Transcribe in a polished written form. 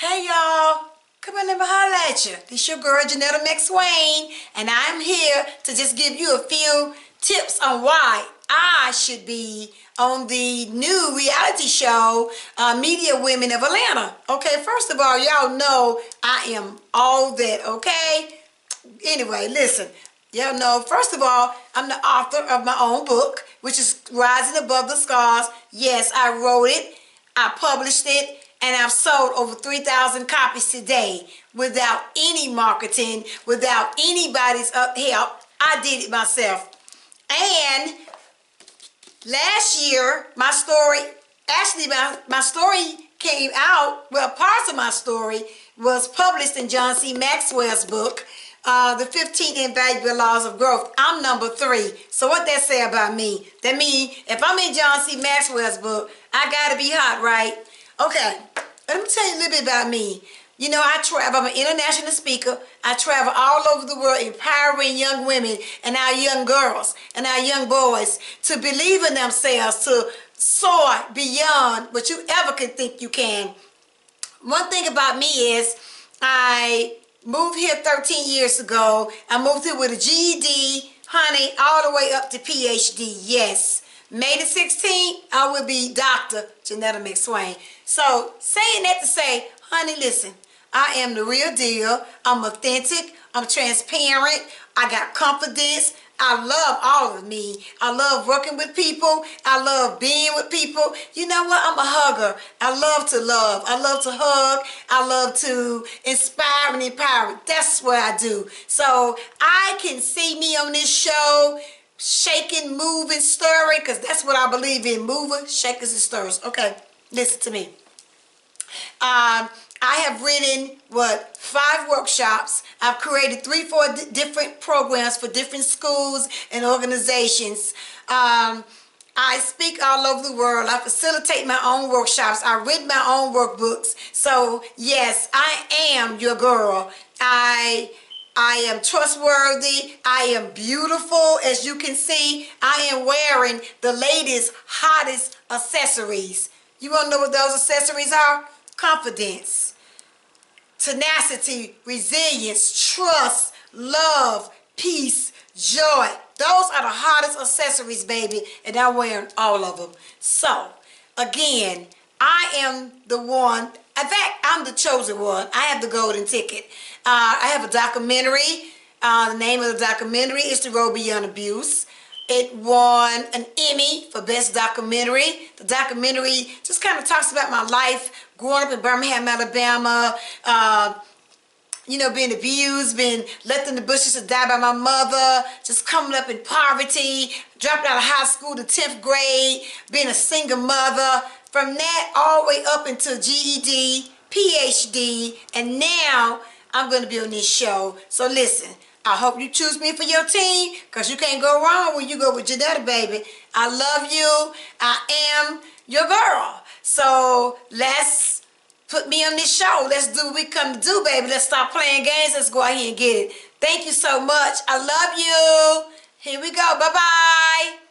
Hey y'all, come on, let me holler at you. This your girl Janetta McSwain, and I'm here to just give you a few tips on why I should be on the new reality show, Media Women of Atlanta. Okay, first of all, y'all know I am all that, okay? Anyway, listen. Y'all know, first of all, I'm the author of my own book, which is Rising Above the Scars. Yes, I wrote it, I published it, and I've sold over 3,000 copies today without any marketing, without anybody's help. I did it myself. And last year, my story, actually my story came out, well, parts of my story was published in John C. Maxwell's book, The 15 Invaluable Laws of Growth. I'm number 3. So what that say about me? That means if I'm in John C. Maxwell's book, I gotta be hot, right? Okay, let me tell you a little bit about me. You know, I travel, I'm an international speaker. I travel all over the world empowering young women and our young girls and our young boys to believe in themselves, to soar beyond what you ever could think you can. One thing about me is I moved here 13 years ago. I moved here with a GED, honey, all the way up to PhD, yes. May the 16th, I will be Dr. Janetta McSwain. So, saying that to say, honey, listen, I am the real deal. I'm authentic. I'm transparent. I got confidence. I love all of me. I love working with people. I love being with people. You know what? I'm a hugger. I love to love. I love to hug. I love to inspire and empower. That's what I do. So I can see me on this show shaking, moving, stirring, because that's what I believe in. Moving, shakers, and stirs. Okay, listen to me. I have written, 5 workshops. I've created 3-4 different programs for different schools and organizations. I speak all over the world. I facilitate my own workshops. I read my own workbooks. So, yes, I am your girl. I am trustworthy. I am beautiful, as you can see. I am wearing the latest, hottest accessories. You want to know what those accessories are? Confidence, tenacity, resilience, trust, love, peace, joy. Those are the hottest accessories, baby, and I'm wearing all of them. So, again, I am the one. In fact, I'm the chosen one. I have the golden ticket. I have a documentary. The name of the documentary is The Road Beyond Abuse. It won an Emmy for Best Documentary. The documentary just kind of talks about my life growing up in Birmingham, Alabama, you know, being abused, being left in the bushes to die by my mother, just coming up in poverty, dropping out of high school to 10th grade, being a single mother. From that all the way up into GED, PhD, and now I'm going to be on this show. So listen, I hope you choose me for your team, because you can't go wrong when you go with Janetta, baby. I love you. I am your girl. So let's put me on this show. Let's do what we come to do, baby. Let's stop playing games. Let's go out here and get it. Thank you so much. I love you. Here we go. Bye-bye.